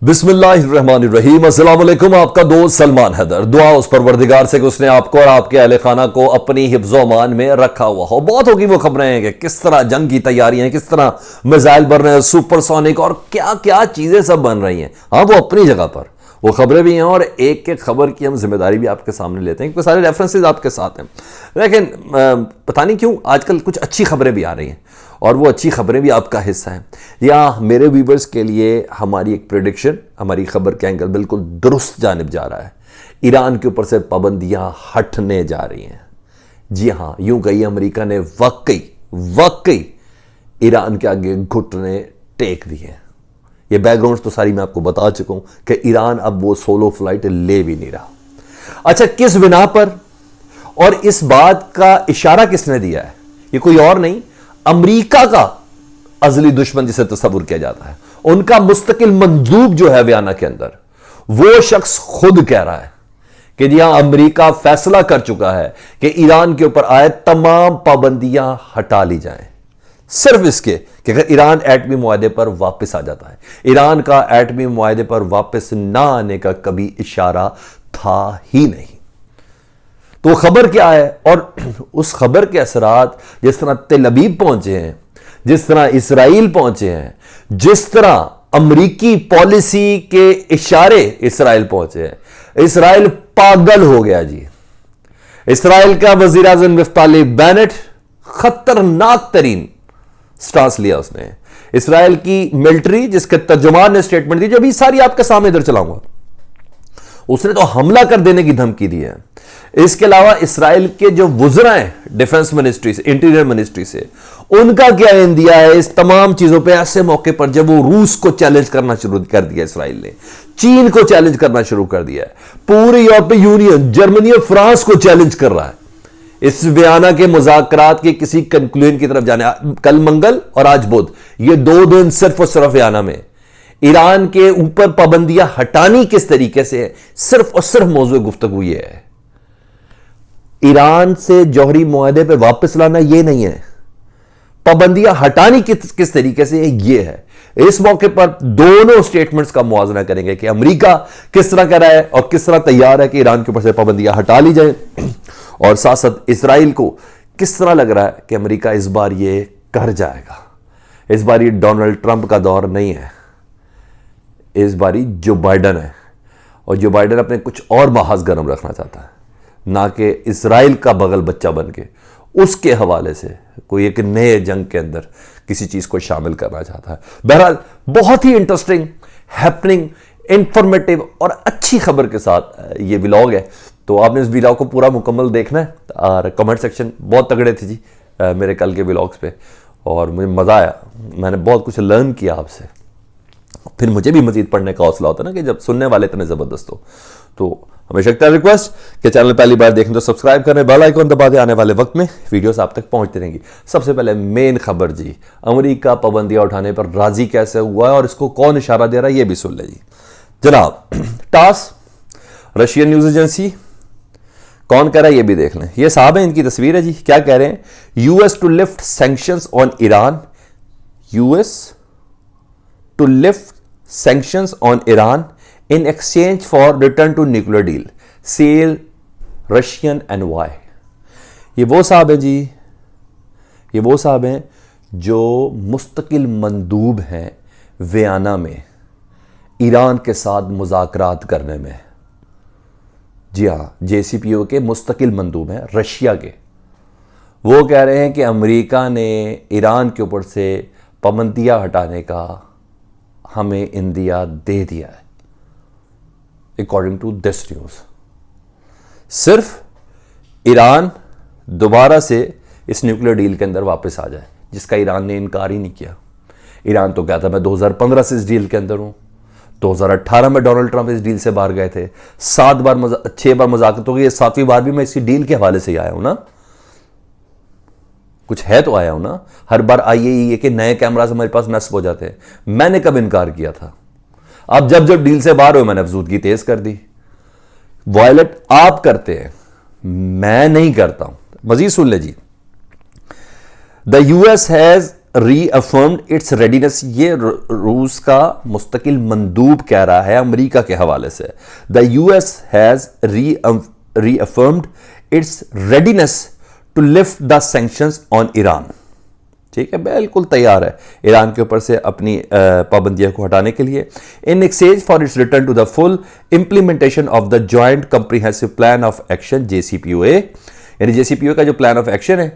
बिस्मिल्लाहिर्रहमानिर्रहीम। अस्सलाम वालेकुम। आपका दोस्त सलमान हैदर। दुआ उस परवरदिगार से कि उसने आपको और आपके अहले खाना को अपनी हिफ्ज़ो अमान में रखा हुआ हो। बहुत होगी वो खबरें हैं कि किस तरह जंग की तैयारियां, किस तरह मिसाइल बन रहे हैं, सुपरसोनिक और क्या क्या चीजें सब बन रही हैं। हाँ, वो अपनी जगह पर वो खबरें भी हैं और एक एक खबर की हम जिम्मेदारी भी आपके सामने लेते हैं क्योंकि सारे रेफरेंसेस आपके साथ हैं। लेकिन पता नहीं क्यों आजकल कुछ अच्छी खबरें भी आ रही हैं और वो अच्छी खबरें भी आपका हिस्सा हैं। या मेरे व्यूवर्स के लिए हमारी एक प्रेडिक्शन, हमारी खबर का एंगल बिल्कुल दुरुस्त जानिब जा रहा है। ईरान के ऊपर से पाबंदियां हटने जा रही हैं। जी हां, यूं कही अमेरिका ने वाकई ईरान के आगे घुटने टेक दिए हैं। ये बैकग्राउंड तो सारी मैं आपको बता चुका हूं कि ईरान अब वो सोलो फ्लाइट ले भी नहीं रहा। अच्छा, किस बिना पर और इस बात का इशारा किसने दिया है? ये कोई और नहीं, अमेरिका का अजली दुश्मन जिसे तस्वुर किया जाता है, उनका मुस्तकिल मंदूब जो है बयाना के अंदर, वो शख्स खुद कह रहा है कि जी हां, अमेरिका फैसला कर चुका है कि ईरान के ऊपर आए तमाम पाबंदियां हटा ली जाएं, सिर्फ इसके कि अगर ईरान एटमी मुआहदे पर वापस आ जाता है। ईरान का एटमी मुआहदे पर वापस ना आने का कभी इशारा था ही नहीं। तो खबर क्या है और उस खबर के असरात जिस तरह तेल अवीव पहुंचे हैं, जिस तरह इसराइल पहुंचे हैं, जिस तरह अमरीकी पॉलिसी के इशारे इसराइल पहुंचे हैं, इसराइल पागल हो गया जी। इसराइल का वजीर आज़म नफ्ताली बेनेट खतरनाक तरीन स्टांस लिया उसने। इसराइल की मिलिट्री, जिसके तर्जुमान ने स्टेटमेंट दी, जो अभी सारी आपके सामने इधर चलाऊंगा, उसने तो हमला कर देने की धमकी दी है। इसके अलावा इसराइल के जो वुज़रा हैं डिफेंस मिनिस्ट्री से, इंटीरियर मिनिस्ट्री से, उनका क्या एन दिया है इस तमाम चीजों पे ऐसे मौके पर जब वो रूस को चैलेंज करना शुरू कर दिया, इसराइल ने चीन को चैलेंज करना शुरू कर दिया है, पूरी यूरोपीय यूनियन, जर्मनी और फ्रांस को चैलेंज कर रहा है इस बयाना के मुज़ाकरात के किसी कंक्लूजन की तरफ जाने। कल मंगल और आज बुध, ये 2 दिन सिर्फ और सिर्फ बयाना में ईरान के ऊपर पाबंदियां हटानी किस तरीके से है, सिर्फ और सिर्फ मौजूद गुफ्तगू ये है। ईरान से जौहरी मुआहदे पे वापस लाना ये नहीं है, पाबंदियां हटानी किस तरीके से ये है। इस मौके पर दोनों स्टेटमेंट्स का मुआवजा करेंगे कि अमेरिका किस तरह कर रहा है और किस तरह तैयार है कि ईरान के ऊपर से पाबंदियां हटा ली जाए, और साथ साथ इसराइल को किस तरह लग रहा है कि अमेरिका इस बार ये कर जाएगा। इस बार ये डोनाल्ड ट्रंप का दौर नहीं है, इस बारी जो बाइडन है, और जो बाइडन अपने कुछ और महाज गर्म रखना चाहता है, ना कि इसराइल का बगल बच्चा बन के उसके हवाले से कोई एक नए जंग के अंदर किसी चीज को शामिल करना चाहता है। बहरहाल बहुत ही इंटरेस्टिंग, हैपनिंग, इंफॉर्मेटिव और अच्छी खबर के साथ ये व्लॉग है। तो आपने इस व्लॉग को पूरा मुकम्मल देखना है। और कमेंट सेक्शन बहुत तगड़े थे जी मेरे कल के व्लॉग्स पे, और मुझे मज़ा आया। मैंने बहुत कुछ लर्न किया आपसे। फिर मुझे भी मजीद पढ़ने का हौसला होता है ना कि जब सुनने वाले इतने ज़बरदस्त हो। तो हमेशा एक रिक्वेस्ट कि चैनल पहली बार देखें तो सब्सक्राइब करें, बेल आइकन दबा दें। आने वाले वक्त में वीडियोस आप तक पहुंचती रहेंगी। सबसे पहले मेन खबर जी, अमेरिका पाबंदियां उठाने पर राजी कैसे हुआ है और इसको कौन इशारा दे रहा है, ये भी सुन ले जी जनाब। टास, रशियन न्यूज एजेंसी, कौन कह रहा है ये भी देख लें। ये साहब है, इनकी तस्वीर है जी। क्या कह रहे हैं? US to lift sanctions on Iran, US to lift sanctions on Iran in exchange for return to nuclear deal, sale Russian and why। ये वो साहब है जी, ये वो साहब हैं जो मुस्तकिल मंदूब हैं वियना में ईरान के साथ मुज़ाकरात करने में। जी हाँ, JCPOA के मुस्तकिल मंदूब हैं रशिया के। वो कह रहे हैं कि अमेरिका ने ईरान के ऊपर से पाबंदियां हटाने का हमें इंदिया दे दिया है। अकॉर्डिंग टू दिस न्यूज, सिर्फ ईरान दोबारा से इस न्यूक्लियर डील के अंदर वापस आ जाए, जिसका ईरान ने इनकार ही नहीं किया। ईरान तो कहता मैं 2015 से इस डील के अंदर हूं, 2018 में डोनाल्ड ट्रंप इस डील से बाहर गए थे, 6 बार मुज़ाकरात हो गई, 7वीं बार भी मैं इसी डील के हवाले से ही आया हूं ना, कुछ है तो आया हूं ना। हर बार आइए कि नए कैमरास हमारे पास नस्ब हो जाते हैं। मैंने कब इनकार किया था? अब जब डील से बाहर हुए मैंने अफजूदगी तेज कर दी। वायलेट आप करते हैं, मैं नहीं करता हूं। मजीद सुन ले जी। The US has reaffirmed its readiness, ये रूस का मुस्तकिल मंदूब कह रहा है अमेरिका के हवाले से। The US has reaffirmed its readiness to lift the sanctions on Iran. ठीक है, बिल्कुल तैयार है ईरान के ऊपर से अपनी पाबंदियों को हटाने के लिए। In exchange for its return to the full implementation of the joint comprehensive plan of action JCPOA, यानी JCPOA का जो प्लान ऑफ एक्शन है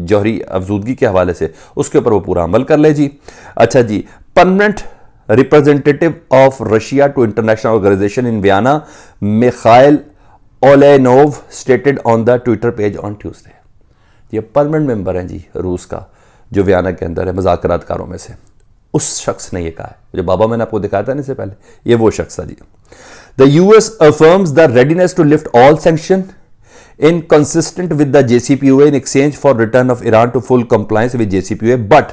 जौहरी अफजूदगी के हवाले से, उसके ऊपर वो पूरा अमल कर ले जी। अच्छा जी, permanent representative of Russia to international organisation in Vienna Mikhail Ulyanov stated on the Twitter page on Tuesday. ये परमानेंट मेंबर हैं जी रूस का, जो वियना के अंदर है मुज़ाकरातकारों में से। उस शख्स ने ये कहा है, जो बाबा मैंने आपको दिखाया था ना इससे पहले, ये वो शख्स था जी। The US affirms the readiness to lift all sanction inconsistent with the JCPOA in exchange for return of Iran to full compliance with JCPOA, but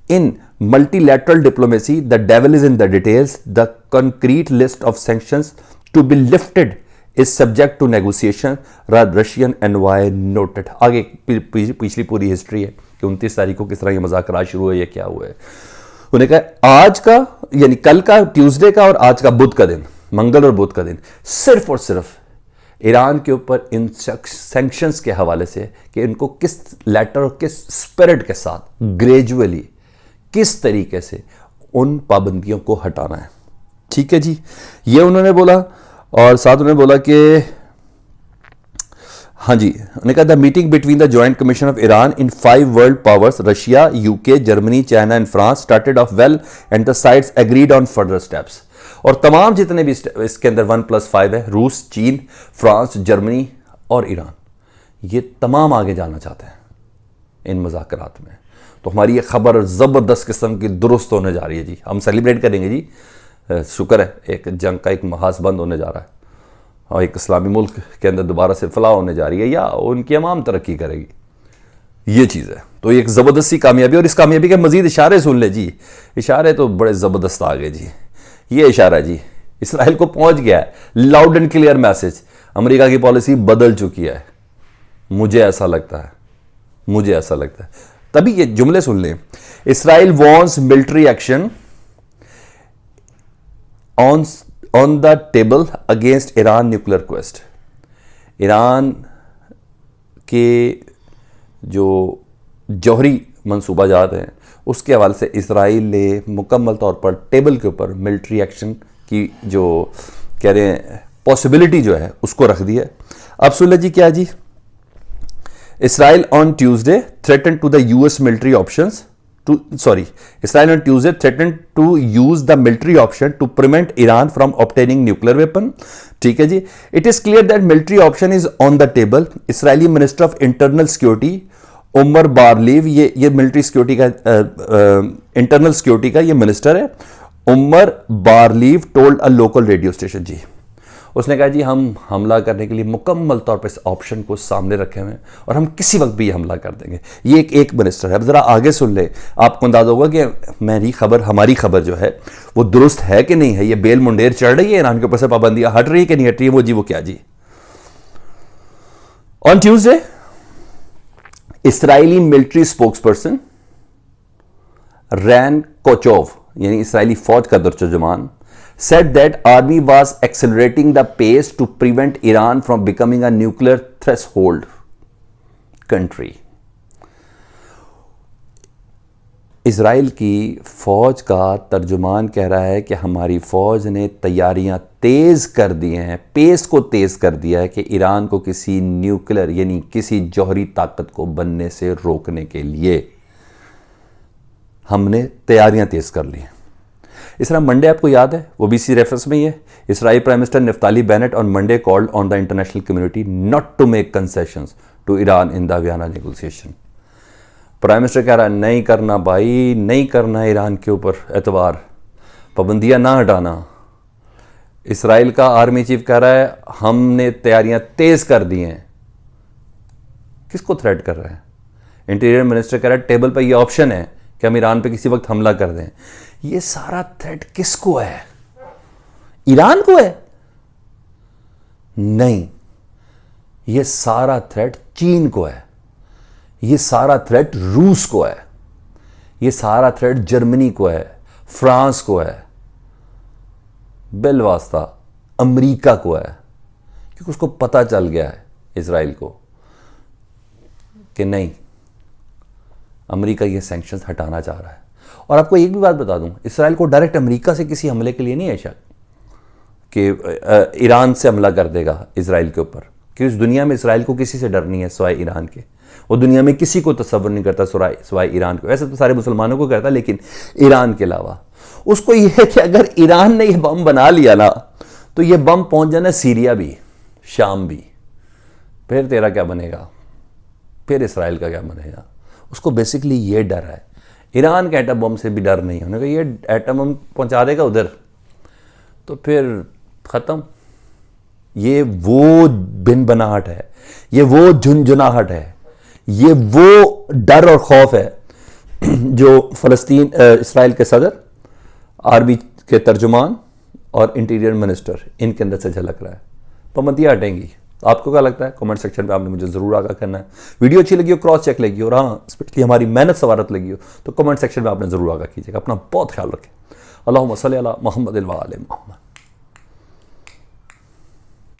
in multilateral diplomacy the devil is in the details. The concrete list of sanctions to be lifted is subject to negotiation, Russian envoy noted। आगे पिछली पूरी history है कि 29 तारीख को किस तरह ये मुज़ाकरात शुरू हुए, ये क्या हुआ है। उन्हें कहा आज का यानी कल का ट्यूसडे का और आज का बुध का दिन, मंगल और बुध का दिन, सिर्फ और सिर्फ ईरान के ऊपर इन सैंक्शंस के हवाले से कि इनको किस लेटर और किस स्पिरिट के साथ ग्रेजुअली किस तरीके से उन पाबंदियों को हटाना है। ठीक है जी, ये उन्होंने बोला। और साथ उन्होंने बोला कि हाँ जी, उन्होंने कहा the meeting between the joint commission of Iran in 5 world powers Russia, UK, Germany, China and France started off well and the sides agreed on further steps. और तमाम जितने भी इसके अंदर 1+5 है, रूस, चीन, फ्रांस, जर्मनी और ईरान, ये तमाम आगे जाना चाहते हैं इन मुज़ाकरात में। तो हमारी ये खबर ज़बरदस्त किस्म की दुरुस्त होने जा रही है जी। हम सेलिब्रेट करेंगे जी, शुक्र है एक जंग का एक महास बंद होने जा रहा है और एक इस्लामी मुल्क के अंदर दोबारा से फलाह होने जा रही है या उनकी अवाम तरक्की करेगी, ये चीज़ है। तो एक ज़बरदस्ती कामयाबी, और इस कामयाबी के मज़ीद इशारे सुन ले जी। इशारे तो बड़े ज़बरदस्त आ गए जी। ये इशारा जी इसराइल को पहुंच गया है, loud and clear message, America की पॉलिसी बदल चुकी है। मुझे ऐसा लगता है तभी ये जुमले सुन लें। Israel wants military action on the table against Iran nuclear quest. Iran के जो जौहरी मंसूबाजात हैं उसके हवाले से इसराइल ने मुकम्मल तौर पर टेबल के ऊपर मिलिट्री एक्शन की जो कह रहे हैं पॉसिबिलिटी जो है उसको रख दी है। अब सुन लीजिए क्या जी, Israel on Tuesday threaten to the US military options Israel on Tuesday threatened to use the military option to prevent Iran from obtaining nuclear weapon। ठीक है जी, it is clear that military option is on the table। Israeli Minister of Internal Security Omer Barlev, ये military security का internal security का ये minister है, Omer Barlev told a local radio station जी। उसने कहा जी हम हमला करने के लिए मुकम्मल तौर पर इस ऑप्शन को सामने रखे हुए हैं और हम किसी वक्त भी हमला कर देंगे। ये एक मिनिस्टर है। अब जरा आगे सुन ले, आपको अंदाजा होगा कि हमारी खबर जो है वो दुरुस्त है कि नहीं है। ये बेल मुंडेर चढ़ रही है, ईरान के ऊपर से पाबंदियां हट रही है कि नहीं हट रही है, वो क्या जी। On Tuesday Israeli military spokesperson Ran Kochav, यानी इसराइली फौज का तर्जुमान, said that army was accelerating the pace to prevent Iran from becoming a nuclear threshold country। Israel की फौज का तर्जुमान कह रहा है कि हमारी फौज ने तैयारियां तेज कर दी हैं, पेस को तेज कर दिया है कि ईरान को किसी न्यूक्लियर यानी किसी जौहरी ताकत को बनने से रोकने के लिए हमने तैयारियां तेज कर ली हैं। इस तरह मंडे आपको याद है, वो BC रेफरेंस में ही है। Israel prime minister Naftali Bennett on Monday called on the international community not to make concessions to Iran in the Vienna negotiation. Prime minister कह रहा है नहीं करना भाई, नहीं करना ईरान के ऊपर एतबार, पाबंदियां ना हटाना। इसराइल का आर्मी चीफ कह रहा है हमने तैयारियां तेज कर दी हैं। किसको थ्रेट कर रहा है? इंटीरियर मिनिस्टर कह रहा है टेबल पर यह ऑप्शन है कि हम ईरान पे किसी वक्त हमला कर दें। ये सारा थ्रेट किसको है? ईरान को है? नहीं, ये सारा थ्रेट चीन को है, ये सारा थ्रेट रूस को है। ये सारा थ्रेट जर्मनी को है, फ्रांस को है, बिलवास्ता अमेरिका को है, क्योंकि उसको पता चल गया है इजराइल को कि नहीं, अमेरिका ये सैंक्शंस हटाना चाह रहा है। और आपको एक भी बात बता दूं, इजराइल को डायरेक्ट अमेरिका से किसी हमले के लिए नहीं है शक कि ईरान से हमला कर देगा इजराइल के ऊपर, क्योंकि इस दुनिया में इजराइल को किसी से डर नहीं है सिवाय ईरान के। वो दुनिया में किसी को तसव्वुर नहीं करता सिवाय ईरान को। वैसे तो सारे मुसलमानों को करता, लेकिन ईरान के अलावा। उसको यह है कि अगर ईरान ने यह बम बना लिया ना, तो यह बम पहुंच जाना सीरिया भी, शाम भी, फिर तेरा क्या बनेगा, फिर इसराइल का क्या बनेगा। उसको बेसिकली ये डर है। ईरान के एटम बम से भी डर नहीं है। उन्होंने कहा ये एटम बम पहुंचा देगा उधर तो फिर ख़त्म। ये वो बिन बनाहट है, ये वो झुनझुनाहट है, ये वो डर और खौफ है जो फ़लस्तीन इसराइल के सदर, आर्मी के तर्जुमान और इंटीरियर मिनिस्टर, इनके अंदर से झलक रहा है। पाबंदियाँ हटेंगी। आपको क्या लगता है? कमेंट सेक्शन में आपने मुझे ज़रूर आगाह करना है। वीडियो अच्छी लगी हो, क्रॉस चेक लगी हो, और हाँ स्पेशली हमारी मेहनत सवारत लगी हो, तो कमेंट सेक्शन में आपने ज़रूर आगाह कीजिएगा। अपना बहुत ख्याल रखें। अल्लाहुम्मा सल्ली अला मुहम्मद व आले मुहम्मद।